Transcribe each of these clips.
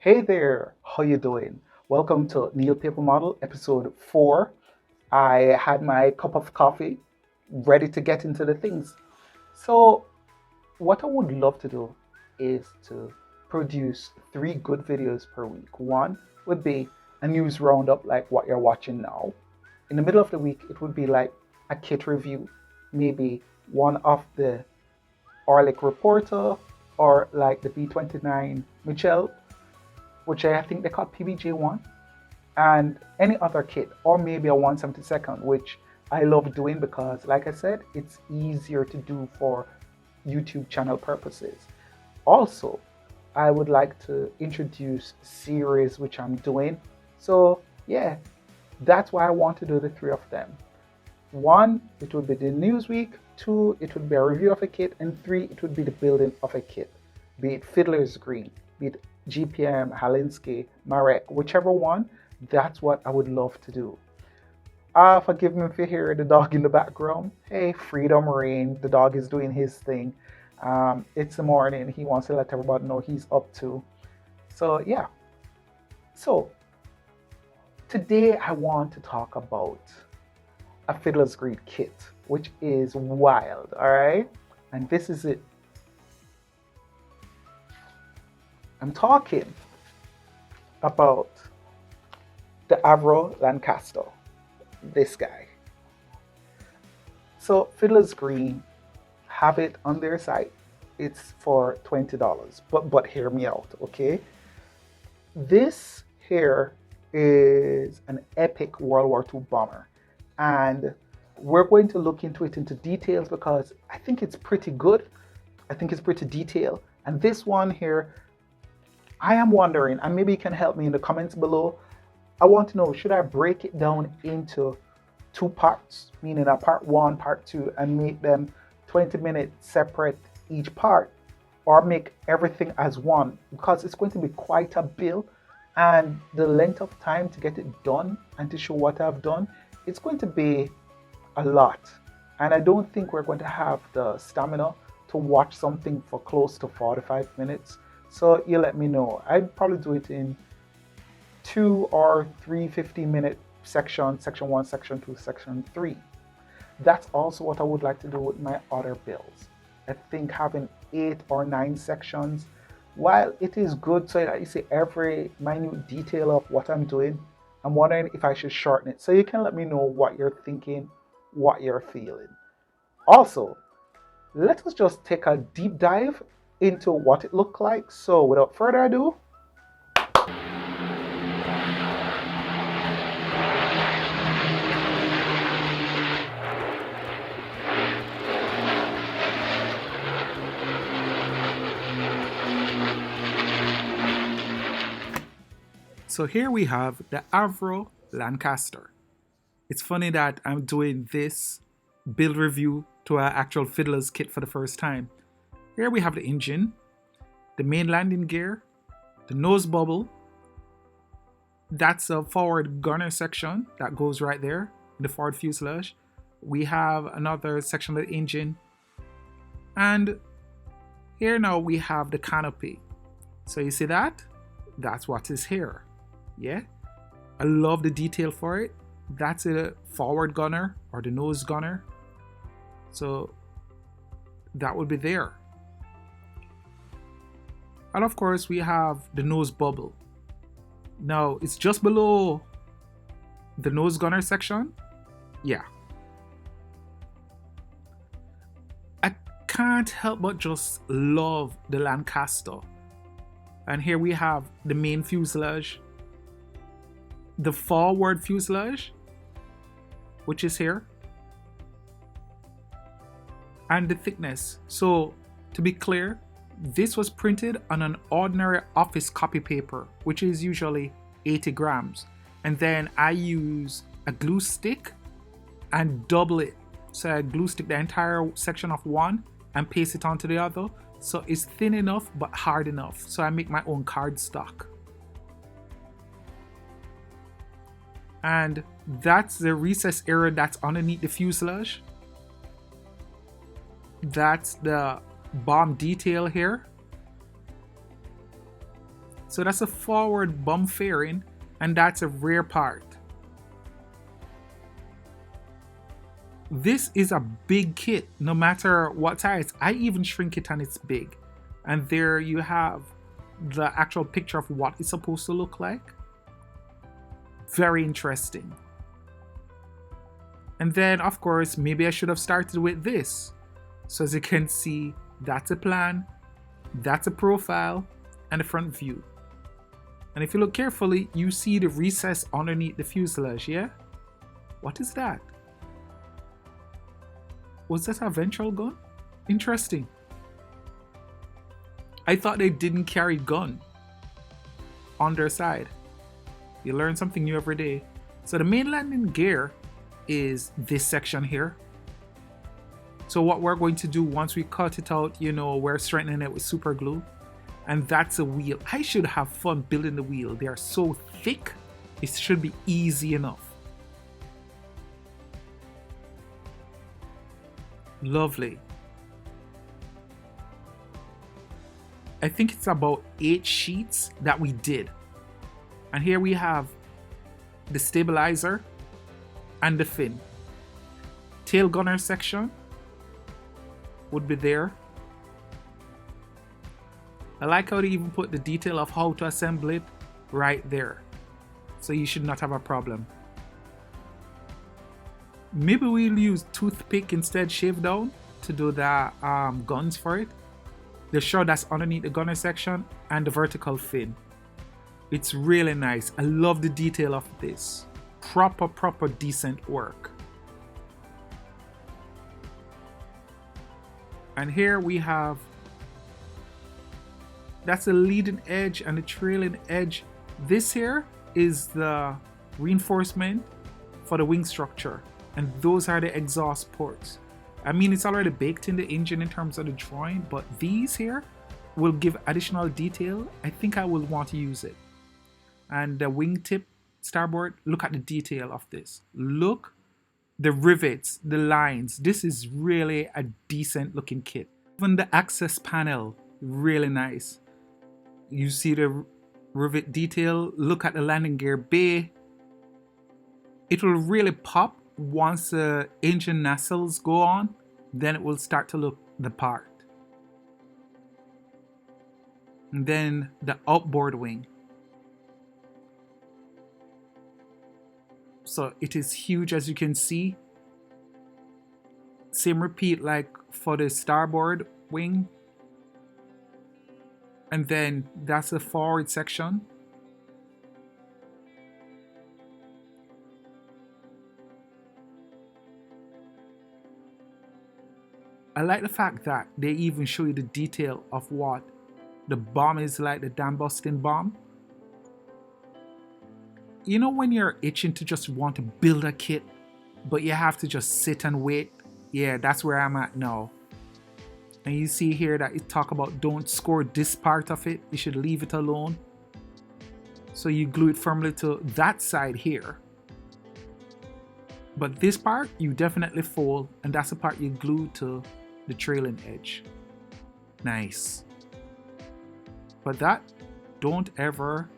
Hey there, how you doing? Welcome to Neil Paper Model episode 4. I had my cup of coffee, ready to get into the things. So, what I would love to do is to produce 3 good videos per week. One would be a news roundup like what you're watching now. In the middle of the week, it would be like a kit review, maybe one of the Orlick Reporter or like the B29 Michelle, which I think they call PBJ1, and any other kit, or maybe a 1/72nd, which I love doing because, like I said, it's easier to do for YouTube channel purposes. Also, I would like to introduce series which I'm doing. So, yeah, that's why I want to do the 3 of them. One, it would be the news week. Two, it would be a review of a kit. And three, it would be the building of a kit, be it Fiddler's Green, be it GPM, Halinsky, Marek, whichever one. That's what I would love to do. Forgive me if you hear the dog in the background. Hey, Freedom Rain, the dog is doing his thing. It's the morning. He wants to let everybody know he's up to. So, yeah. So, today I want to talk about a Fiddler's Green kit, which is wild, all right? And this is it. I'm talking about the Avro Lancaster, this guy. So Fiddler's Green have it on their site. It's for $20. But hear me out, okay? This here is an epic World War II bomber. And we're going to look into it into details because I think it's pretty good. I think it's pretty detailed. And this one here, I am wondering, and maybe you can help me in the comments below. I want to know, should I break it down into 2 parts, meaning a part 1, part 2, and make them 20-minute separate each part, or make everything as one? Because it's going to be quite a build, and the length of time to get it done and to show what I've done, it's going to be a lot. And I don't think we're going to have the stamina to watch something for close to 45 minutes. So you let me know. I'd probably do it in 2 or 3 15-minute sections, section 1, section 2, section 3. That's also what I would like to do with my other builds. I think having 8 or 9 sections, while it is good so that you see every minute detail of what I'm doing, I'm wondering if I should shorten it. So you can let me know what you're thinking, what you're feeling. Also, let us just take a deep dive into what it looked like. So without further ado, so here we have the Avro Lancaster. It's funny that I'm doing this build review to an actual Fiddler's kit for the first time. Here we have the engine, the main landing gear, the nose bubble. That's a forward gunner section that goes right there in the forward fuselage. We have another section of the engine. And here now we have the canopy. So you see that? That's what is here. Yeah? I love the detail for it. That's a forward gunner or the nose gunner. So that would be there. And of course we have the nose bubble. Now it's just below the nose gunner section. Yeah. I can't help but just love the Lancaster. And here we have the main fuselage, the forward fuselage, which is here, and the thickness. So to be clear, this was printed on an ordinary office copy paper, which is usually 80 grams. And then I use a glue stick and double it. So I glue stick the entire section of one and paste it onto the other. So it's thin enough but hard enough. So I make my own cardstock. And that's the recess area that's underneath the fuselage. That's the bomb detail here. So that's a forward bump fairing, and that's a rear part. This is a big kit, no matter what size. I even shrink it and it's big. And there you have the actual picture of what it's supposed to look like. Very interesting. And then, of course, maybe I should have started with this. So as you can see, that's a plan, that's a profile, and a front view. And if you look carefully, you see the recess underneath the fuselage, yeah? What is that? Was that a ventral gun? Interesting. I thought they didn't carry gun on their side. You learn something new every day. So the main landing gear is this section here. So what we're going to do once we cut it out, you know, we're strengthening it with super glue. And that's a wheel. I should have fun building the wheel. They are so thick, it should be easy enough. Lovely. I think it's about 8 sheets that we did. And here we have the stabilizer and the fin. Tail gunner section would be there. I like how they even put the detail of how to assemble it right there. So you should not have a problem. Maybe we'll use toothpick instead, shave down, to do the guns for it. The shroud that's underneath the gunner section and the vertical fin. It's really nice. I love the detail of this. Proper decent work. And here we have, that's the leading edge and the trailing edge. This here is the reinforcement for the wing structure. And those are the exhaust ports. I mean, it's already baked in the engine in terms of the drawing, but these here will give additional detail. I think I will want to use it. And the wingtip starboard, look at the detail of this. Look, the rivets, the lines. This is really a decent looking kit. Even the access panel, really nice. You see the rivet detail. Look at the landing gear bay. It will really pop once the engine nacelles go on, then it will start to look the part. And then the outboard wing. So it is huge, as you can see. Same repeat like for the starboard wing. And then that's the forward section. I like the fact that they even show you the detail of what the bomb is like, the dam busting bomb. You know when you're itching to just want to build a kit, but you have to just sit and wait? Yeah, that's where I'm at now. And you see here that it talk about don't score this part of it. You should leave it alone. So you glue it firmly to that side here. But this part you definitely fold, and that's the part you glue to the trailing edge. Nice. But that, don't ever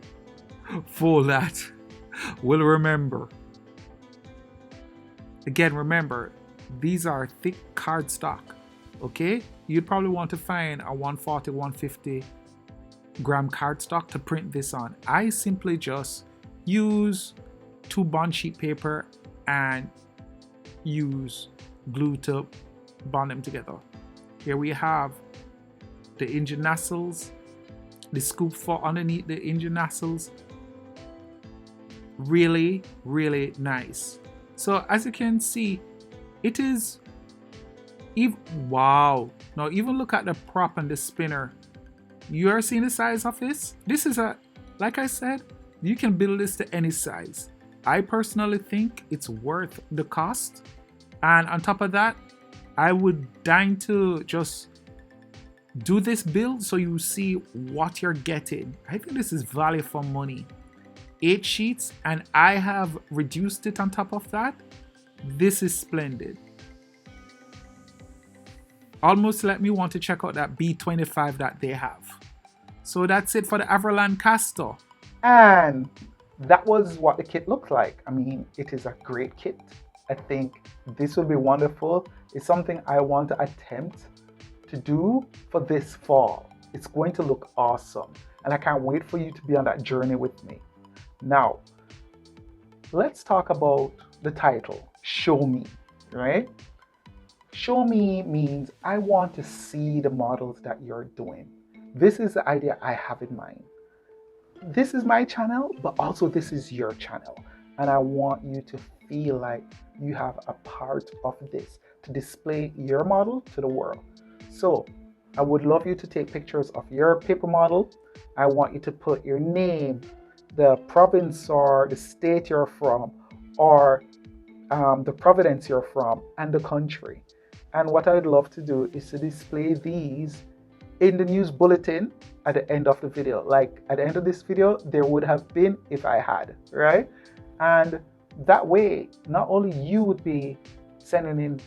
fold that. We'll remember. Again, remember, these are thick cardstock. Okay? You'd probably want to find a 140, 150 gram cardstock to print this on. I simply just use 2 bond sheet paper and use glue to bond them together. Here we have the engine nacelles, the scoop for underneath the engine nacelles. Really nice. So as you can see, it is wow. Now even look at the prop and the spinner. You are seeing the size of this? This is like I said, you can build this to any size. I personally think it's worth the cost. And on top of that, I would deign to just do this build so you see what you're getting. I think this is value for money. 8 sheets, and I have reduced it on top of that. This is splendid. Almost let me want to check out that B25 that they have. So that's it for the Avro Lancaster. And that was what the kit looked like. I mean, it is a great kit. I think this will be wonderful. It's something I want to attempt to do for this fall. It's going to look awesome. And I can't wait for you to be on that journey with me. Now, let's talk about the title, Show Me, right? Show me means I want to see the models that you're doing. This is the idea I have in mind. This is my channel, but also this is your channel. And I want you to feel like you have a part of this to display your model to the world. So I would love you to take pictures of your paper model. I want you to put your name, the province or the state you're from, or the province you're from, and the country. And what I'd love to do is to display these in the news bulletin at the end of the video. Like at the end of this video, there would have been if I had, right? And that way, not only you would be sending in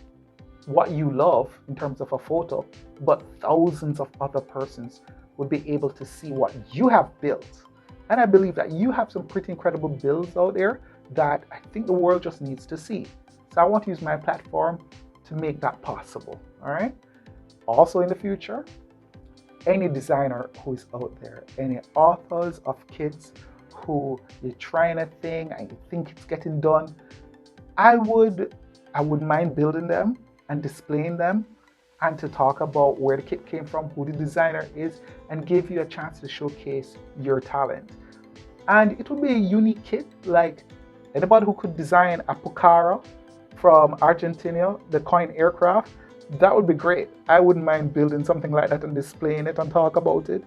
what you love in terms of a photo, but thousands of other persons would be able to see what you have built. And I believe that you have some pretty incredible builds out there that I think the world just needs to see. So I want to use my platform to make that possible, all right? Also in the future, any designer who is out there, any authors of kits who you're trying a thing and you think it's getting done, I would mind building them and displaying them and to talk about where the kit came from, who the designer is, and give you a chance to showcase your talent. And it would be a unique kit, like anybody who could design a Pucara from Argentina, the coin aircraft, that would be great. I wouldn't mind building something like that and displaying it and talk about it.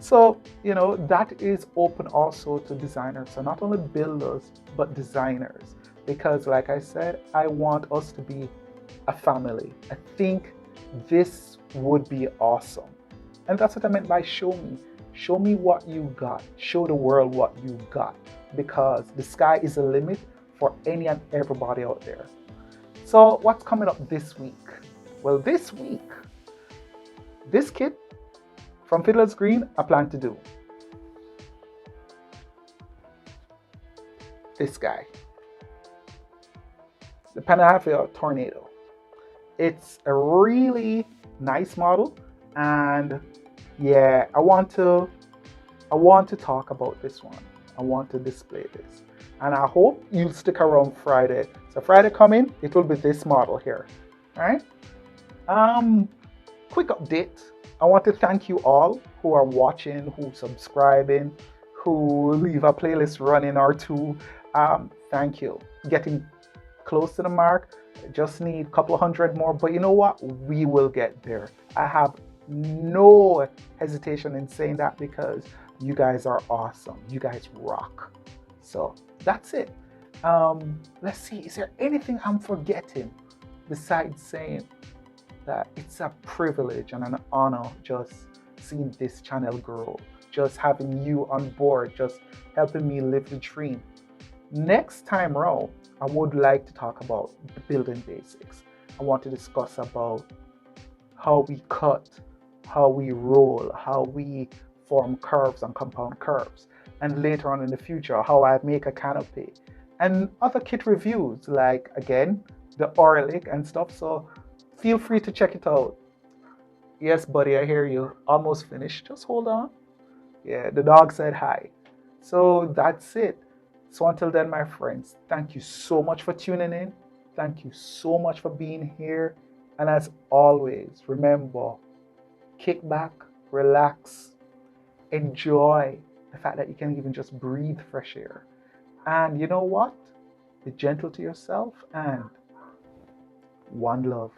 So, that is open also to designers. So not only builders, but designers. Because like I said, I want us to be a family. I think this would be awesome. And that's what I meant by show me. Show me what you got. Show the world what you got. Because the sky is the limit for any and everybody out there. So what's coming up this week? Well, this week, this kit from Fiddlers Green, I plan to do this guy, the Panafia Tornado. It's a really nice model, and yeah, I want to talk about this one. I want to display this, and I hope you'll stick around Friday. So Friday coming, it will be this model here, all right? Quick update. I want to thank you all who are watching, who subscribing, who leave a playlist running or two. Thank you. Getting close to the mark. Just need a couple hundred more, but you know what? We will get there. I have no hesitation in saying that because you guys are awesome. You guys rock. So that's it. Let's see. Is there anything I'm forgetting besides saying that it's a privilege and an honor just seeing this channel grow, just having you on board, just helping me live the dream. Next time around, I would like to talk about the building basics. I want to discuss about how we cut, how we roll, how we form curves and compound curves, and later on in the future, how I make a canopy, and other kit reviews like, again, the Orlick and stuff. So feel free to check it out. Yes, buddy, I hear you. Almost finished. Just hold on. Yeah, the dog said hi. So that's it. So until then, my friends, thank you so much for tuning in. Thank you so much for being here. And as always, remember, kick back, relax, enjoy the fact that you can even just breathe fresh air. And you know what? Be gentle to yourself and one love.